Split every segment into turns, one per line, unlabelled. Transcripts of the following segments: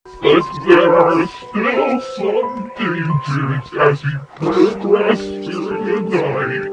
But there are still some dangers as we progress through the night.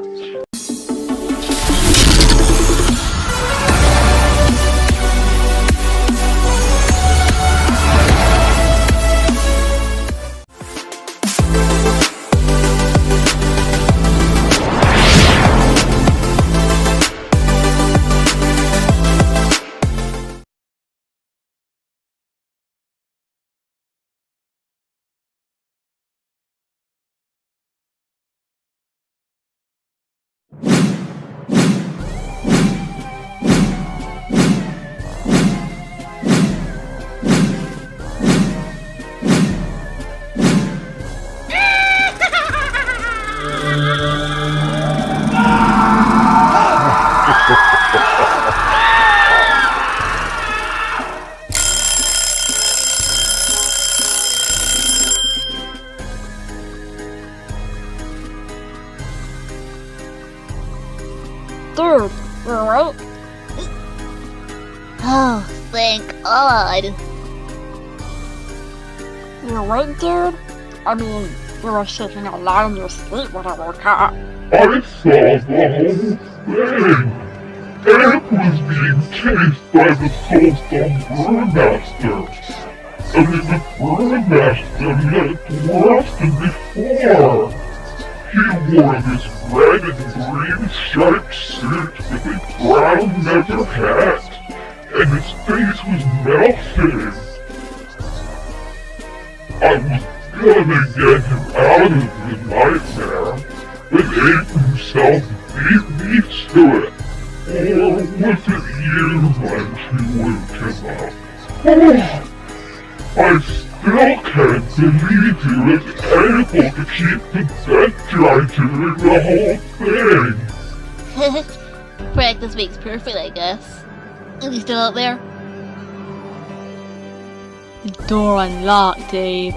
Dude, you're right.
Oh, thank God.
You're right, dude. I mean, you were shaking a lot in your sleep when I woke up.
I saw the whole thing. Eric was being chased by the Soulstone Brewmaster. I mean, the Brewmaster looked worse than before. He wore this red and green striped suit with a brown leather hat, and his face was melting. I was gonna get him out of the nightmare, but Abe himself beat me to it. Or was it you when she woke him up? Oh, I still can't believe you was able to keep the bed dry during the whole thing.
Practice makes perfect, I guess. Is he still out there?
The door unlocked, Dave.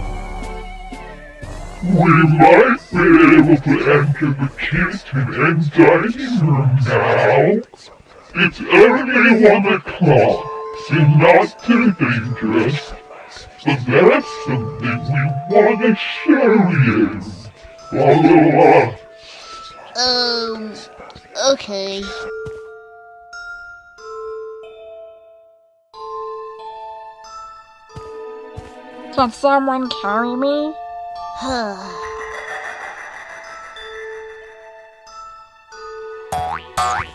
We might be able to enter the kitchen and dining room now. It's only 1 o'clock, so not too dangerous. But there's something we want to show you. Follow us.
Okay.
Can someone carry me?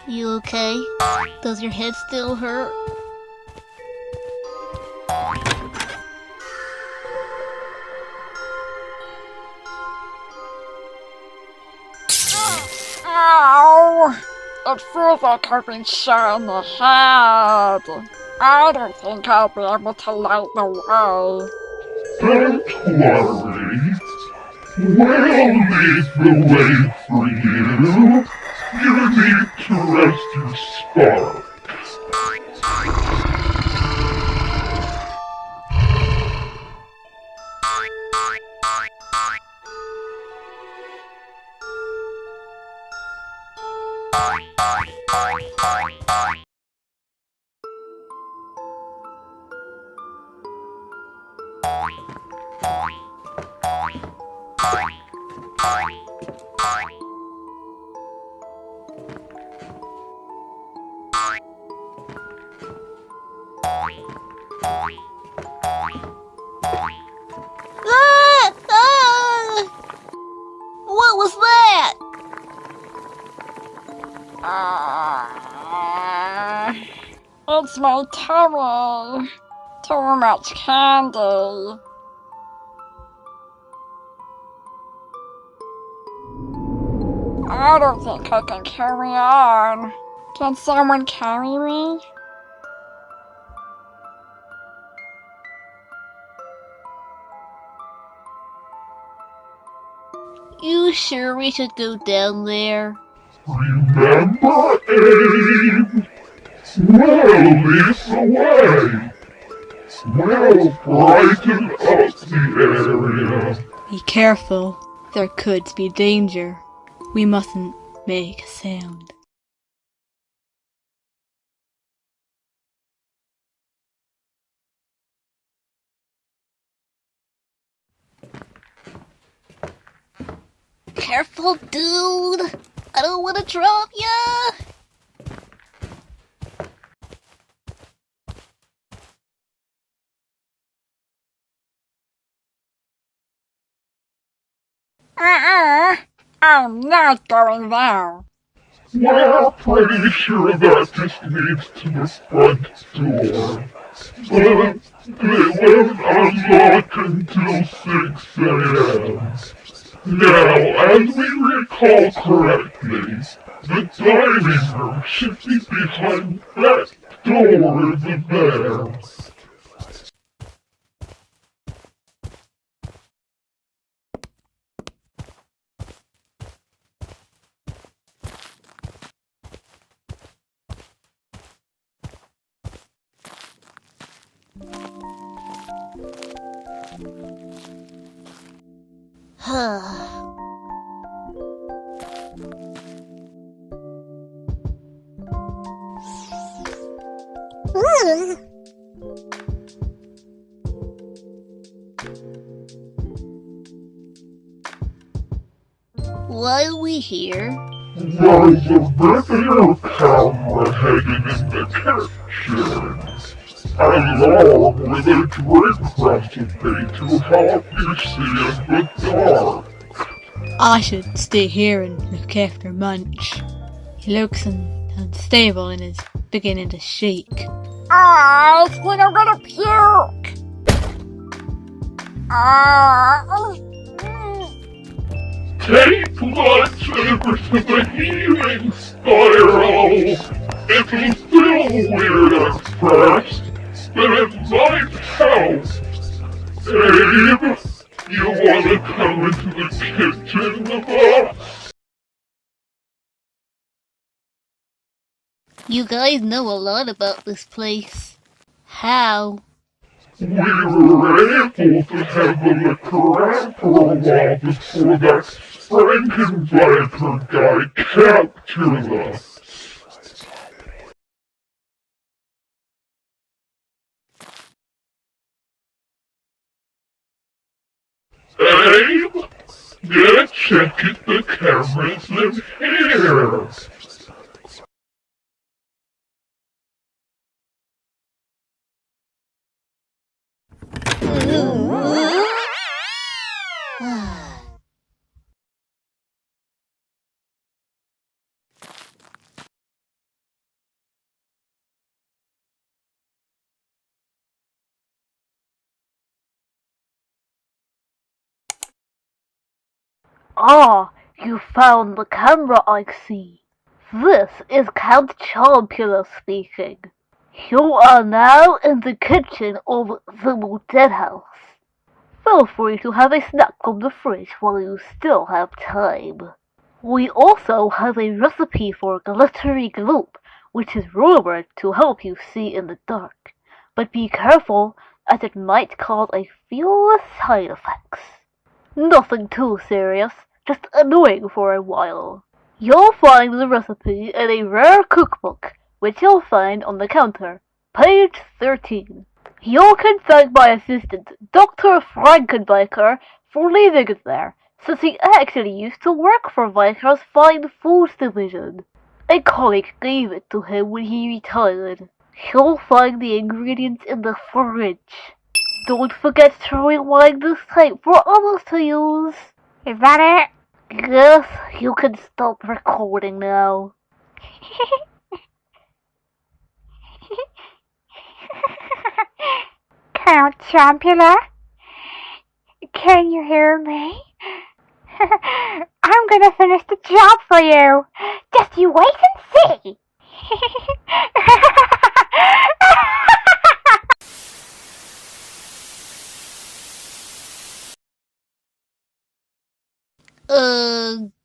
You okay? Does your head still hurt?
Ow! It feels like I've been shot in the head. I don't think I'll be able to light the way.
Don't worry. We'll lead the way for you. You need to rest your spark.
Ah! Ah! What was that?
It's my tummy. Too much candy. I don't think I can carry on. Can someone carry me?
You sure we should go down there?
Remember, Abe? We'll lead the way. We'll brighten up the area.
Be careful. There could be danger. We mustn't make a sound.
Careful, dude! I don't want to drop ya!
I'm not going there.
We're pretty sure that just leads to the front door. But they won't unlock until 6 a.m. Now, as we recall correctly, the dining room should be behind that door over there.
Why are we here?
There's a video camera hanging in the kitchen, along with a drink recipe to help you see in the dark.
I should stay here and look after Munch. He looks unstable and is beginning to shake.
I think I'm gonna puke.
Take Lunch over to the healing spiral. It'll feel weird at first, but it might help. Abe, you wanna come into the kitchen with us?
You guys know a lot about this place. How?
We were able to have a look around for a while before that Frankenbiker guy captured us. Abe, get a check at the cameras in here.
Ah, you found the camera, I see. This is Count Charmpula speaking. You are now in the kitchen of the Mudead house. Feel free to have a snack from the fridge while you still have time. We also have a recipe for glittery gloop, which is rumored to help you see in the dark. But be careful, as it might cause a few side effects. Nothing too serious, just annoying for a while. You'll find the recipe in a rare cookbook, which you'll find on the counter, page 13. You can thank my assistant, Dr. Frankenbiker, for leaving it there, since he actually used to work for Viker's Fine Foods division. A colleague gave it to him when he retired. You'll find the ingredients in the fridge. Don't forget to rewind this tape for others to use.
Is that it?
Yes, you can stop recording now.
Count Champula? Can you hear me? I'm gonna finish the job for you. Just you wait and see.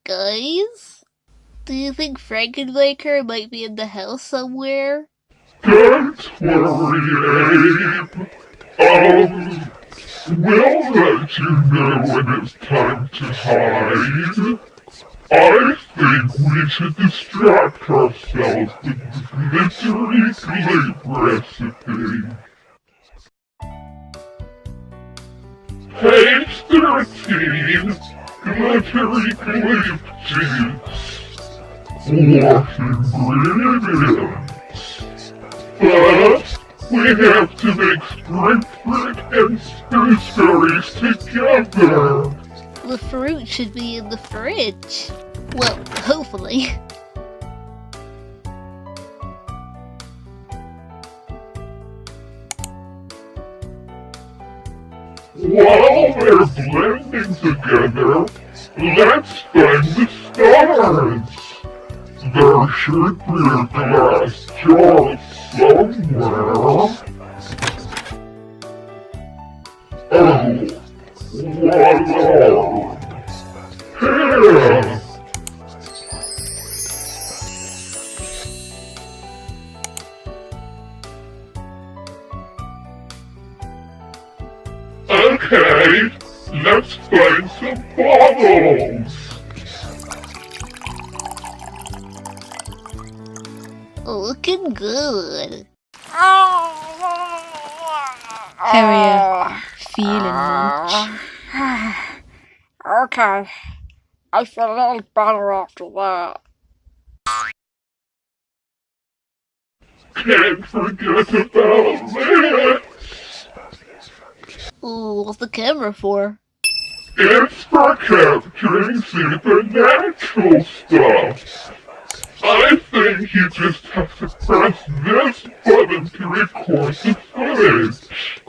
Guys? Do you think Frankenbiker might be in the house somewhere?
Don't worry, Abe. We'll let you know when it's time to hide. I think we should distract ourselves with the glittery gloop recipe. Page 13, glittery grape juice, wash ingredients. But we have to mix grapefruit and gooseberries together.
The fruit should be in the fridge. Well, hopefully.
While they're blending together, let's find the stars. There should be a glass jar somewhere. Oh, voila! Here! Okay, let's find some bottles.
Looking good.
Harrier, feeling much?
Okay. I feel a little better after that.
Can't forget about this.
Ooh, what's the camera for?
It's for capturing supernatural stuff. I think you just have to press this button to record the footage.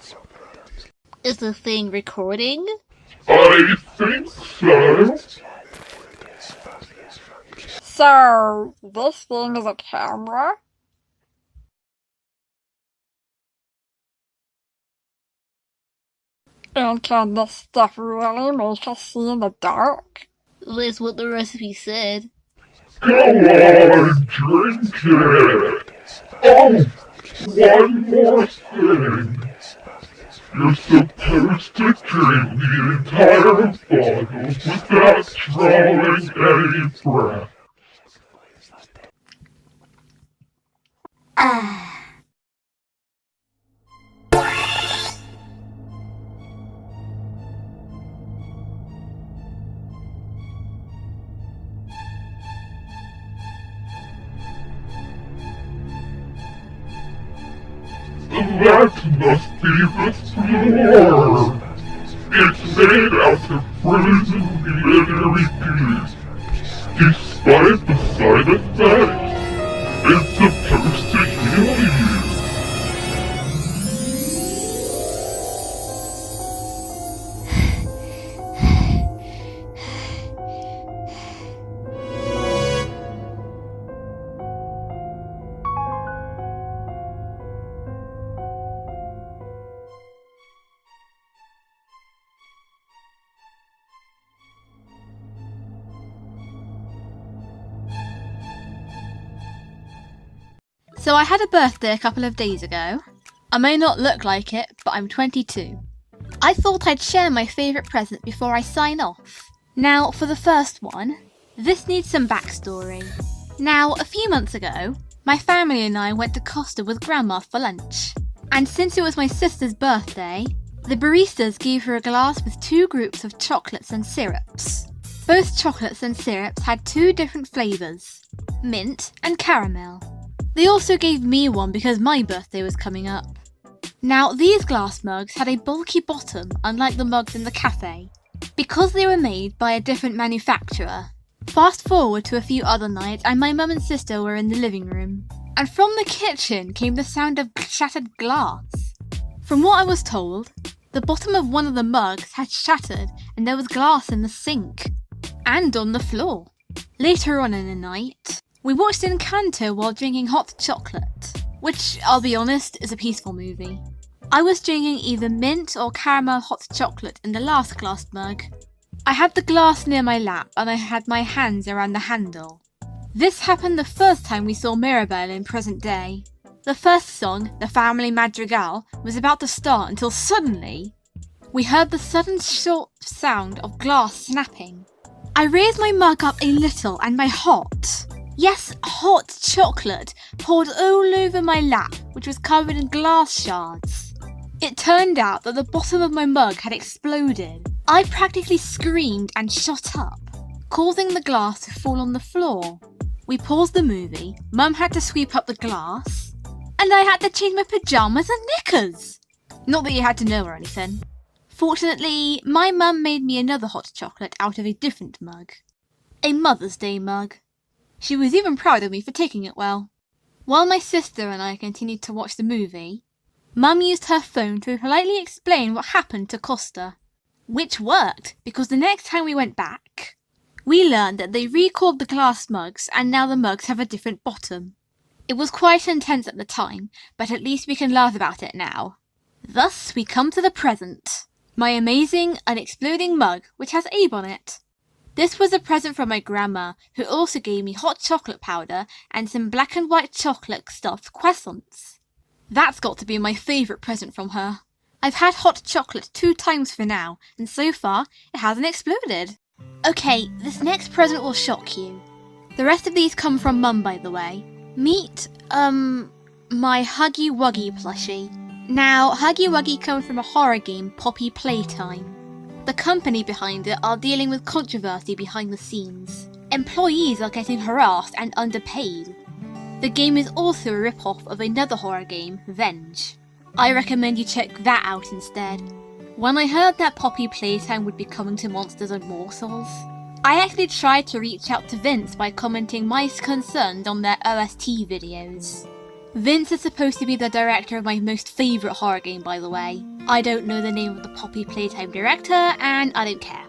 Is the thing recording?
I think so.
So, this thing is a camera? And can this stuff really make us see in the dark?
That's what the recipe said.
Go on, drink it. Oh, one more thing. You're supposed to drink the entire bottle without drawing any breath. That must be the floor. It's made out of frozen glittery goo. Despite the side effects, it's supposed to heal you.
So I had a birthday a couple of days ago. I may not look like it, but I'm 22. I thought I'd share my favourite present before I sign off. Now, for the first one, this needs some backstory. Now, a few months ago, my family and I went to Costa with Grandma for lunch. And since it was my sister's birthday, the baristas gave her a glass with 2 groups of chocolates and syrups. Both chocolates and syrups had 2 different flavours, mint and caramel. They also gave me one because my birthday was coming up. Now, these glass mugs had a bulky bottom, unlike the mugs in the cafe, because they were made by a different manufacturer. Fast forward to a few other nights and my mum and sister were in the living room, and from the kitchen came the sound of shattered glass. From what I was told, the bottom of one of the mugs had shattered and there was glass in the sink, and on the floor. Later on in the night, we watched Encanto while drinking hot chocolate, which, I'll be honest, is a peaceful movie. I was drinking either mint or caramel hot chocolate in the last glass mug. I had the glass near my lap and I had my hands around the handle. This happened the first time we saw Mirabelle in present day. The first song, the family madrigal, was about to start until suddenly, we heard the sudden short sound of glass snapping. I raised my mug up a little and my hot chocolate poured all over my lap, which was covered in glass shards. It turned out that the bottom of my mug had exploded. I practically screamed and shot up, causing the glass to fall on the floor. We paused the movie, Mum had to sweep up the glass, and I had to change my pyjamas and knickers. Not that you had to know or anything. Fortunately, my mum made me another hot chocolate out of a different mug. A Mother's Day mug. She was even proud of me for taking it well. While my sister and I continued to watch the movie, Mum used her phone to politely explain what happened to Costa. Which worked, because the next time we went back, we learned that they recalled the glass mugs and now the mugs have a different bottom. It was quite intense at the time, but at least we can laugh about it now. Thus we come to the present. My amazing, unexploding mug, which has Abe on it. This was a present from my grandma, who also gave me hot chocolate powder and some black and white chocolate stuffed croissants. That's got to be my favourite present from her. I've had hot chocolate 2 times for now, and so far, it hasn't exploded. Okay, this next present will shock you. The rest of these come from Mum, by the way. Meet, my Huggy Wuggy plushie. Now, Huggy Wuggy comes from a horror game, Poppy Playtime. The company behind it are dealing with controversy behind the scenes. Employees are getting harassed and underpaid. The game is also a rip-off of another horror game, Venge. I recommend you check that out instead. When I heard that Poppy Playtime would be coming to Monsters and Morsels, I actually tried to reach out to Vince by commenting my concerns on their OST videos. Vince is supposed to be the director of my most favourite horror game, by the way. I don't know the name of the Poppy Playtime director, and I don't care.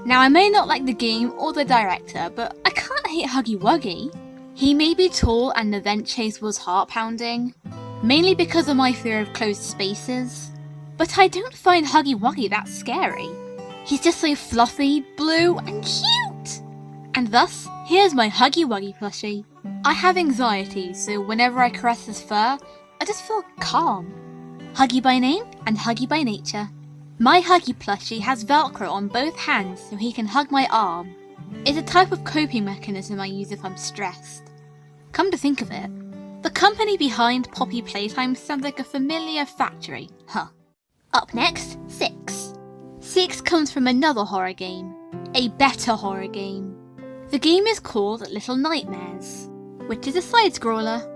Now, I may not like the game or the director, but I can't hate Huggy Wuggy. He may be tall and the vent chase was heart-pounding, mainly because of my fear of closed spaces, but I don't find Huggy Wuggy that scary. He's just so fluffy, blue, and cute! And thus, here's my Huggy Wuggy plushie. I have anxiety, so whenever I caress his fur, I just feel calm. Huggy by name and Huggy by nature. My Huggy plushie has Velcro on both hands so he can hug my arm. It's a type of coping mechanism I use if I'm stressed. Come to think of it, the company behind Poppy Playtime sounds like a familiar factory, huh? Up next, 6. 6 comes from another horror game. A better horror game. The game is called Little Nightmares, which is a side-scroller.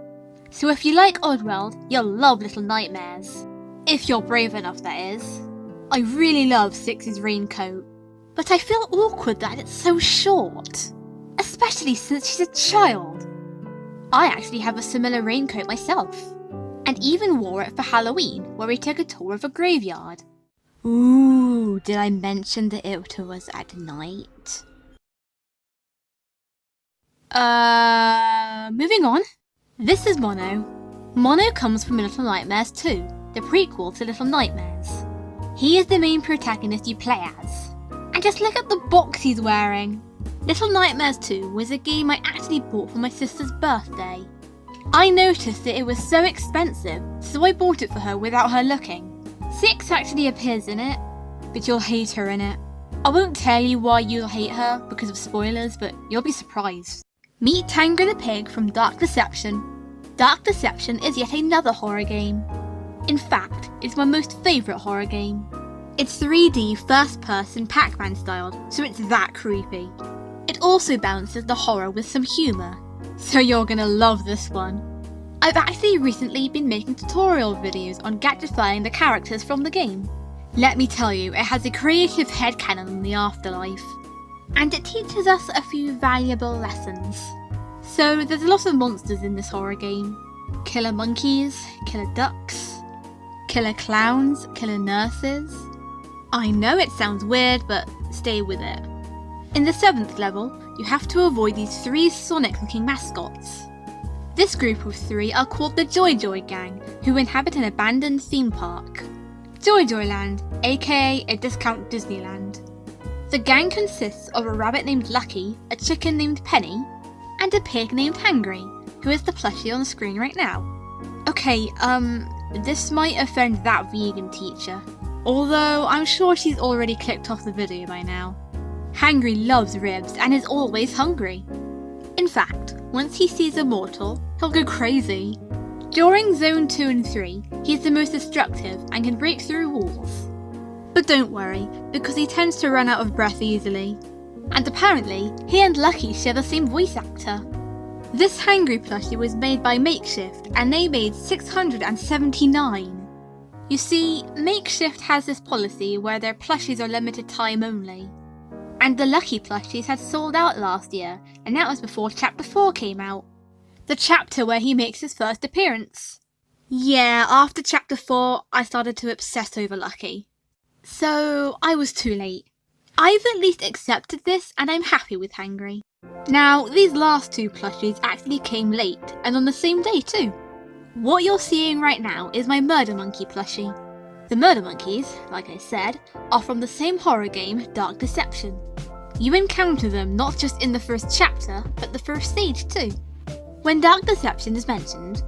So if you like Oddworld, you'll love Little Nightmares. If you're brave enough, that is. I really love 6's raincoat, but I feel awkward that it's so short, especially since she's a child. I actually have a similar raincoat myself, and even wore it for Halloween, where we took a tour of a graveyard. Ooh, did I mention that it was at night? Moving on. This is Mono. Mono comes from Little Nightmares 2, the prequel to Little Nightmares. He is the main protagonist you play as. And just look at the box he's wearing. Little Nightmares 2 was a game I actually bought for my sister's birthday. I noticed that it was so expensive, so I bought it for her without her looking. 6 actually appears in it, but you'll hate her in it. I won't tell you why you'll hate her because of spoilers, but you'll be surprised. Meet Tango the Pig from Dark Deception. Dark Deception is yet another horror game. In fact, it's my most favourite horror game. It's 3D first-person Pac-Man styled, so it's that creepy. It also balances the horror with some humour, so you're gonna love this one. I've actually recently been making tutorial videos on gadgetifying the characters from the game. Let me tell you, it has a creative headcanon on the afterlife. And it teaches us a few valuable lessons. So there's a lot of monsters in this horror game. Killer monkeys, killer ducks, killer clowns, killer nurses. I know it sounds weird, but stay with it. In the 7th level, you have to avoid these 3 Sonic-looking mascots. This group of 3 are called the Joy Joy Gang, who inhabit an abandoned theme park. Joy Joy Land, aka a discount Disneyland. The gang consists of a rabbit named Lucky, a chicken named Penny, and a pig named Hangry, who is the plushie on the screen right now. Okay, this might offend that vegan teacher, although I'm sure she's already clicked off the video by now. Hangry loves ribs and is always hungry. In fact, once he sees a mortal, he'll go crazy. During Zone 2 and 3, he's the most destructive and can break through walls. But don't worry, because he tends to run out of breath easily. And apparently, he and Lucky share the same voice actor. This Hangry plushie was made by Makeshift, and they made 679. You see, Makeshift has this policy where their plushies are limited time only. And the Lucky plushies had sold out last year, and that was before Chapter 4 came out. The chapter where he makes his first appearance. Yeah, after Chapter 4, I started to obsess over Lucky. So, I was too late. I've at least accepted this, and I'm happy with Hangry. Now, these last two plushies actually came late, and on the same day too. What you're seeing right now is my Murder Monkey plushie. The Murder Monkeys, like I said, are from the same horror game, Dark Deception. You encounter them not just in the first chapter, but the first stage too. When Dark Deception is mentioned,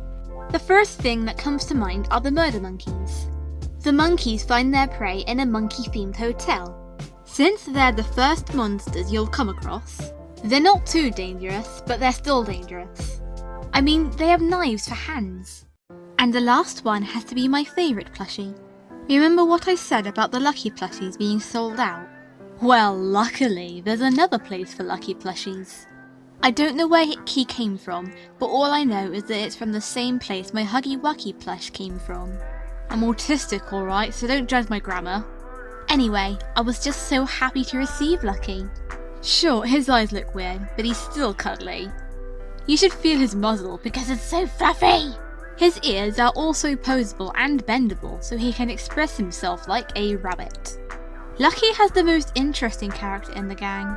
the first thing that comes to mind are the Murder Monkeys. The monkeys find their prey in a monkey-themed hotel. Since they're the first monsters you'll come across, they're not too dangerous, but they're still dangerous. I mean, they have knives for hands. And the last one has to be my favourite plushie. Remember what I said about the Lucky plushies being sold out? Well, luckily, there's another place for Lucky plushies. I don't know where he came from, but all I know is that it's from the same place my Huggy Wuggy plush came from. I'm autistic, alright, so don't judge my grammar. Anyway, I was just so happy to receive Lucky. Sure, his eyes look weird, but he's still cuddly. You should feel his muzzle because it's so fluffy! His ears are also posable and bendable, so he can express himself like a rabbit. Lucky has the most interesting character in the gang.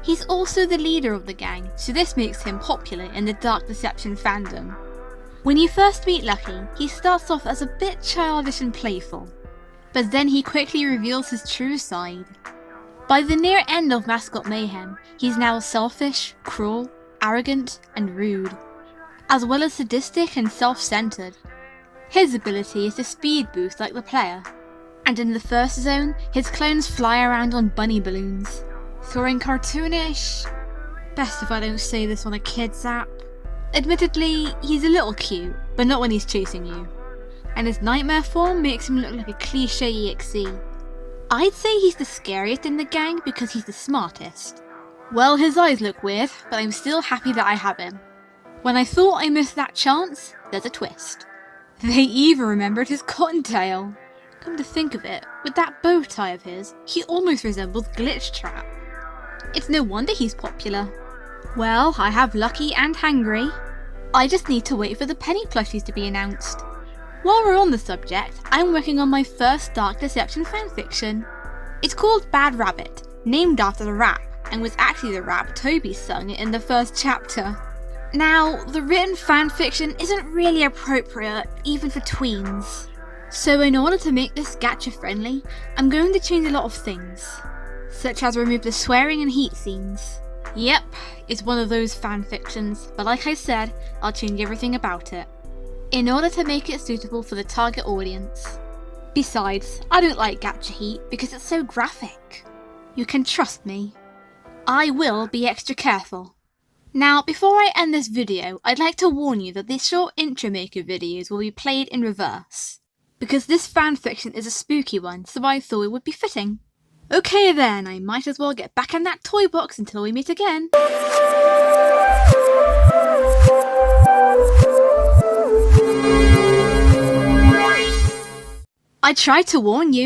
He's also the leader of the gang, so this makes him popular in the Dark Deception fandom. When you first meet Lucky, he starts off as a bit childish and playful, but then he quickly reveals his true side. By the near end of Mascot Mayhem, he's now selfish, cruel, arrogant, and rude, as well as sadistic and self-centered. His ability is to speed boost like the player, and in the first zone, his clones fly around on bunny balloons, throwing cartoonish... Best if I don't say this on a kid's app. Admittedly, he's a little cute, but not when he's chasing you. And his nightmare form makes him look like a cliché EXE. I'd say he's the scariest in the gang because he's the smartest. Well, his eyes look weird, but I'm still happy that I have him. When I thought I missed that chance, there's a twist. They even remembered his cottontail. Come to think of it, with that bow tie of his, he almost resembles Glitch Trap. It's no wonder he's popular. Well, I have Lucky and Hangry. I just need to wait for the penny plushies to be announced. While we're on the subject, I'm working on my first Dark Deception fanfiction. It's called Bad Rabbit, named after the rap, and was actually the rap Toby sung in the first chapter. Now, the written fanfiction isn't really appropriate, even for tweens. So in order to make this gacha friendly, I'm going to change a lot of things, such as remove the swearing and heat scenes. Yep, it's one of those fanfictions, but like I said, I'll change everything about it, in order to make it suitable for the target audience. Besides, I don't like gacha heat because it's so graphic. You can trust me. I will be extra careful. Now, before I end this video, I'd like to warn you that these short intro maker videos will be played in reverse, because this fanfiction is a spooky one, so I thought it would be fitting. Okay then, I might as well get back in that toy box until we meet again. I tried to warn you.